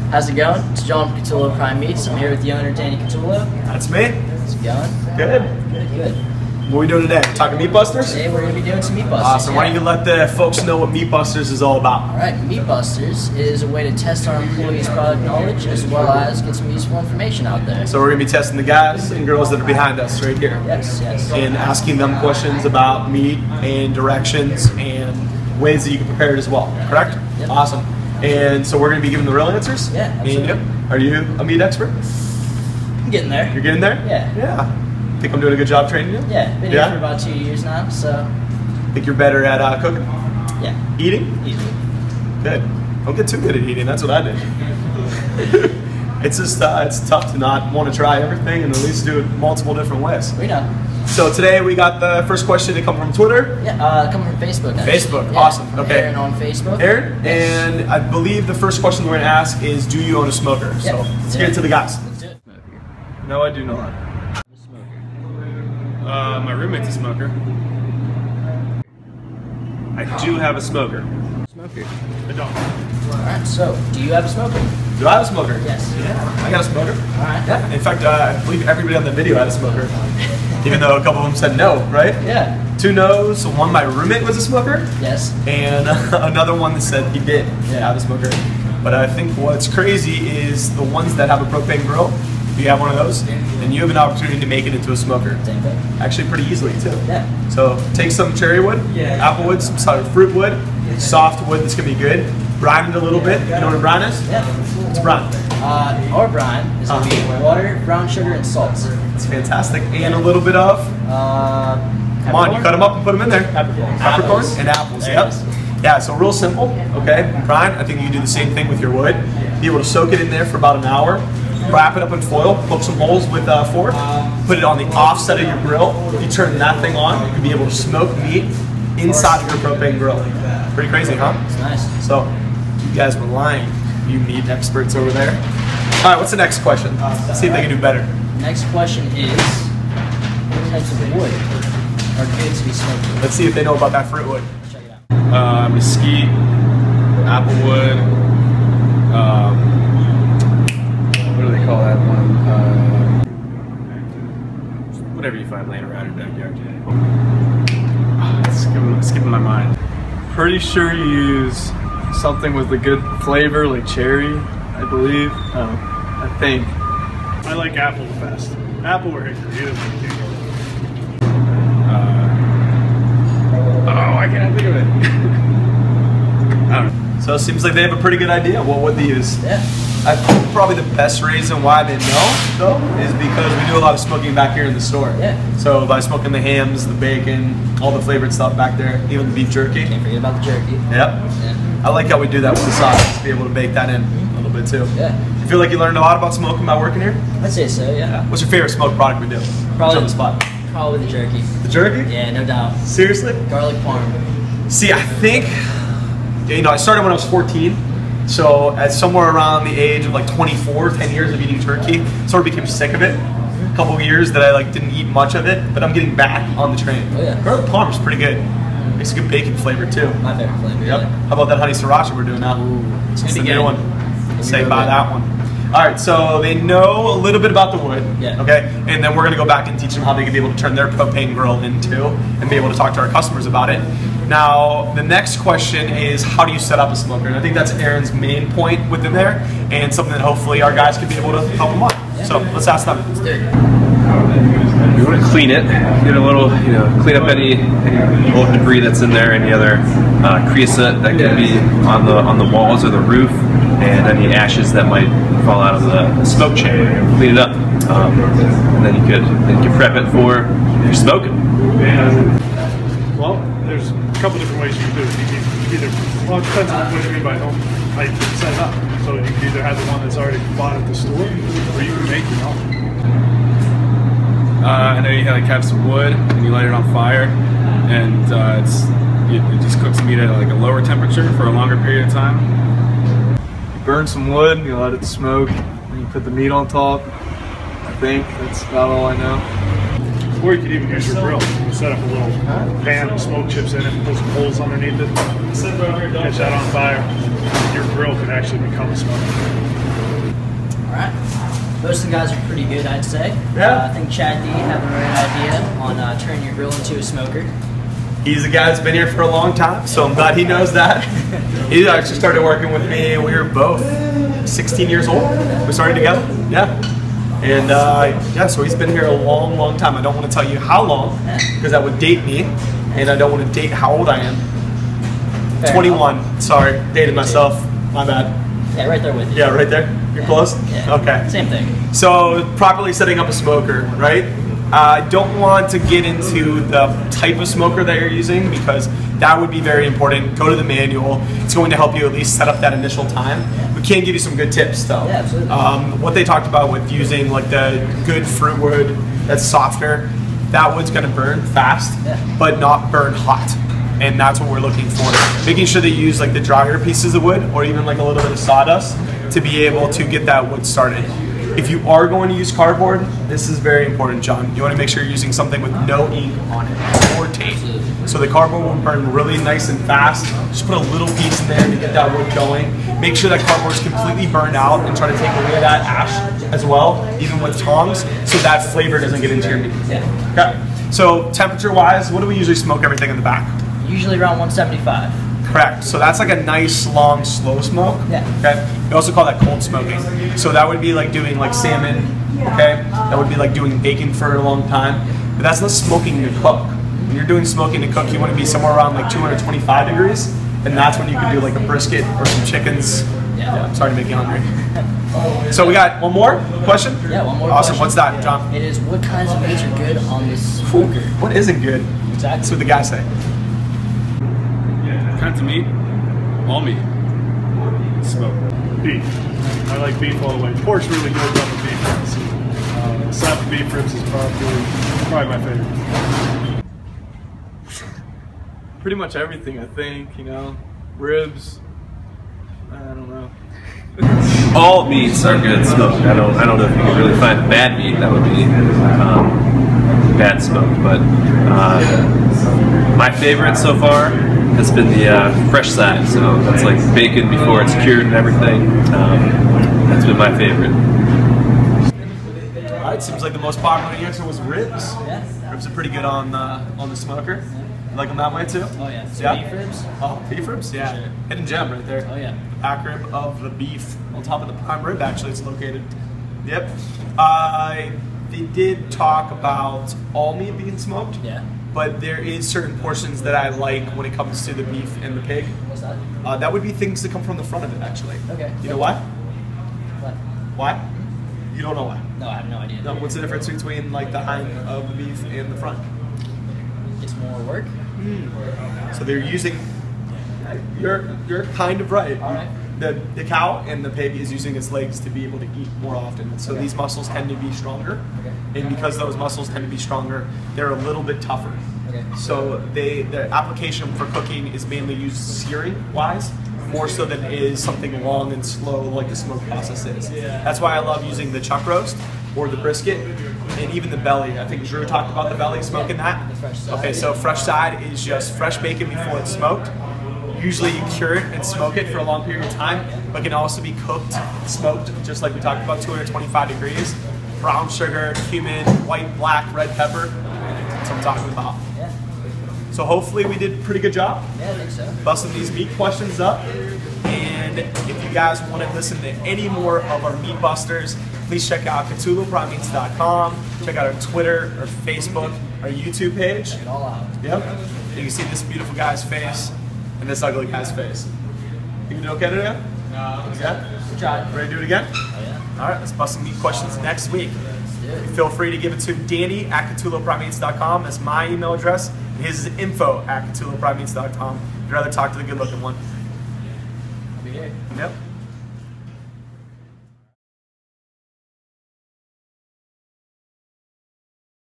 How's it going? It's John from Catullo Prime Meats. I'm here with the owner, Danny Catullo. That's me. How's it going? Good. Good, good. What are we doing today? Talking Meatbusters? Today we're going to be doing some Meatbusters. Awesome. Why don't you let the folks know what Meatbusters is all about? Alright, Meatbusters is a way to test our employees' product knowledge as well as get some useful information out there. So we're going to be testing the guys and girls that are behind us right here. Yes, yes. And asking them questions about meat and directions and ways that you can prepare it as well. Correct? Yep. Awesome. And so we're going to be giving the real answers? Yeah, absolutely. And, are you a meat expert? I'm getting there. You're getting there? Yeah. Yeah. Think I'm doing a good job training you? Yeah, been here for about 2 years now, so. Think you're better at cooking? Yeah. Eating? Eating. Good. Don't get too good at eating. That's what I did. It's just it's tough to not want to try everything and at least do it multiple different ways. We know. So today we got the first question to come from Twitter. Yeah, coming from Facebook. Actually. Facebook. Yeah, Awesome. from Okay. Aaron on Facebook. Aaron, Yes. and I believe the first question we're going to ask is, do you own a smoker? Yeah. So let's get into the guys. Let's do it. No, I do not. My roommate's a smoker. I do have a smoker. Smoker. I don't. Alright, so, do you have a smoker? Do I have a smoker? Yes. Yeah, I got a smoker. Alright. Yeah. In fact, I believe everybody on the video had a smoker, even though a couple of them said no, right? Yeah. 2 no's. One, my roommate was a smoker. Yes. And another one that said he did have a smoker. But I think what's crazy is the ones that have a propane grill. If you have one of those, then you have an opportunity to make it into a smoker. Same thing. Actually, pretty easily too. Yeah. So take some cherry wood, apple wood, some sort of fruit wood, soft wood that's gonna be good. Brine it a little bit. You know what a brine is? Yeah. It's brine. Our brine is going to be water, brown sugar, and salt. It's fantastic. And a little bit of. Come on, you cut them up and put them in there. Peppercorn and apples. Yep. Yeah, so real simple. Okay. Brine. I think you can do the same thing with your wood. Be able to soak it in there for about an hour. Wrap it up in foil, poke some holes with a fork, put it on the offset of your grill. You turn that thing on, you can be able to smoke meat inside of your propane grill. Pretty crazy, huh? It's nice. So, you guys were lying, you meat experts over there. All right, what's the next question? Let's see if they can do better. Next question is, what types of wood are good to be smoked? Let's see if they know about that fruit wood. Check it out. Mesquite, applewood, what do they call that one? Whatever you find laying around your backyard. It's skipping my mind. Pretty sure you use something with a good flavor, like cherry, I believe. I think. I like apple the best. Apple or hickory. Either one. I can't think of it. I don't know. So it seems like they have a pretty good idea what wood they use. Yeah. I think probably the best reason why they know, though, is because we do a lot of smoking back here in the store. Yeah. So by smoking the hams, the bacon, all the flavored stuff back there, even the beef jerky. Can't forget about the jerky. Yep. Yeah. I like how we do that with the sauce, to be able to bake that in a little bit too. Yeah. You feel like you learned a lot about smoking by working here? I'd say so, yeah. What's your favorite smoked product we do? Probably on the spot. Probably the jerky. The jerky? Yeah, no doubt. Seriously? Garlic parm. See, I think, I started when I was 14. So at somewhere around the age of like 24, 10 years of eating turkey, sort of became sick of it. A couple of years that I didn't eat much of it, but I'm getting back on the train. Oh yeah. Garlic parm is pretty good. Makes a good bacon flavor too. My favorite flavor. Yep. Yeah. How about that honey sriracha we're doing now? Ooh, it's It's gonna the be new good. one. Say buy that one. All right, so they know a little bit about the wood, Yeah. okay? And then we're gonna go back and teach them how they can be able to turn their propane grill into and be able to talk to our customers about it. Now, the next question is, how do you set up a smoker? And I think that's Aaron's main point within there, and something that hopefully our guys can be able to help them on. Yeah. So let's ask them. Let's do it. We want to clean it, get a little, clean up any old debris that's in there, any other creosote that could be on the walls or the roof, and any ashes that might fall out of the smoke chamber. Clean it up, and then you can prep it for your smoking. Well, there's a couple different ways you can do it. You can either, well, it depends on what you mean by home, how you can set it up. So you can either have the one that's already bought at the store, or you can make your own. I know you have some wood and you light it on fire, and it just cooks meat at a lower temperature for a longer period of time. You burn some wood, you let it smoke, and you put the meat on top. I think that's about all I know. Or you could even use your grill. You can set up a little pan with smoke chips in it and put some holes underneath it. Catch that on fire. Your grill could actually become a smoker. right. Most of the guys are pretty good, I'd say. Yeah. I think Chad D had the right idea on turning your grill into a smoker. He's a guy that's been here for a long time, so I'm glad he knows that. He actually started working with me. We were both 16 years old. We started together. Yeah. And yeah, so he's been here a long, long time. I don't want to tell you how long, because that would date me, and I don't want to date how old I am. Fair 21. enough. Sorry, dated myself. My bad. Yeah, right there with you. Yeah, right there. You're close? Yeah. Okay. Same thing. So, properly setting up a smoker, right? I don't want to get into the type of smoker that you're using, because that would be very important. Go to the manual. It's going to help you at least set up that initial time. We can give you some good tips though. Yeah, absolutely. What they talked about with using like the good fruit wood that's softer, that wood's going to burn fast, but not burn hot. And that's what we're looking for. Making sure that you use like the drier pieces of wood, or even like a little bit of sawdust, to be able to get that wood started. If you are going to use cardboard, this is very important, John. You want to make sure you're using something with no ink on it, or tape. So the cardboard will burn really nice and fast. Just put a little piece in there to get that wood going. Make sure that cardboard is completely burned out, and try to take away that ash as well, even with tongs, so that flavor doesn't get into your meat. Yeah. Okay. So temperature-wise, what do we usually smoke everything in the back? Usually around 175. Correct. So that's like a nice, long, slow smoke. Yeah. Okay. We also call that cold smoking. So that would be like doing like salmon. Okay. That would be like doing bacon for a long time. But that's not smoking to cook. When you're doing smoking to cook, you want to be somewhere around like 225 degrees, and that's when you can do like a brisket or some chickens. Yeah. I'm sorry to make you hungry. So we got one more question? Yeah, one more Awesome. question. What's that, John? It is, what kinds of meats are good on this smoker? What isn't good? Exactly. That's what the guys say. Kinds of meat, all meat. Smoke. Beef. I like beef all the way. Pork's really good on the beef ribs. Salmon beef ribs is probably my favorite. Pretty much everything, I think, you know. Ribs, I don't know. All meats are good smoked. I don't know if you can really find bad meat that would be bad smoked, but my favorite so far has been the fresh side. So that's like bacon before it's cured and everything. That's been my favorite. All right, seems like the most popular answer was ribs. Yeah. Ribs are pretty good on the smoker. You like them that way too? Oh yeah. So Yeah. beef ribs? Oh, beef ribs? Yeah. Sure. Hidden gem right there. Oh yeah. The back rib of the beef on top of the prime rib, actually, it's located. Yep. They did talk about all meat being smoked. Yeah. But there is certain portions that I like when it comes to the beef and the pig. What's that? That would be things that come from the front of it, actually. Okay. You know why? What? Why? You don't know why. No, I have no idea. No, what's the difference between like the hind of the beef and the front? It's more work? So they're using. You're kind of right. All right. The cow and the pig is using its legs to be able to eat more often. So Okay. these muscles tend to be stronger, Okay. and because those muscles tend to be stronger, they're a little bit tougher. Okay. So the application for cooking is mainly used searing wise, more so than it is something long and slow like the smoke process is. That's why I love using the chuck roast or the brisket, and even the belly. I think Drew talked about the belly, smoking that. The fresh side. Okay, so fresh side is just fresh bacon before it's smoked. Usually you cure it and smoke it for a long period of time, but can also be cooked, smoked, just like we talked about, 225 degrees. Brown sugar, cumin, white, black, red pepper. That's what I'm talking about. Yeah. So hopefully we did a pretty good job Yeah, I think so. busting these meat questions up. And if you guys want to listen to any more of our Meatbusters, please check out CthulhuPrimeMeats.com. Check out our Twitter, our Facebook, our YouTube page. Check it all out. Yep. You can see this beautiful guy's face and this ugly guy's face. You can do okay today? Yeah? Good job. Ready to do it again? Oh yeah. All right, let's bust some meat questions next week. Let's do it. Feel free to give it to Danny at CthulhuPrimeMeats.com. That's my email address. His is info at CthulhuPrimeMeats.com. If you'd rather talk to the good looking one. I'll be here. Yep.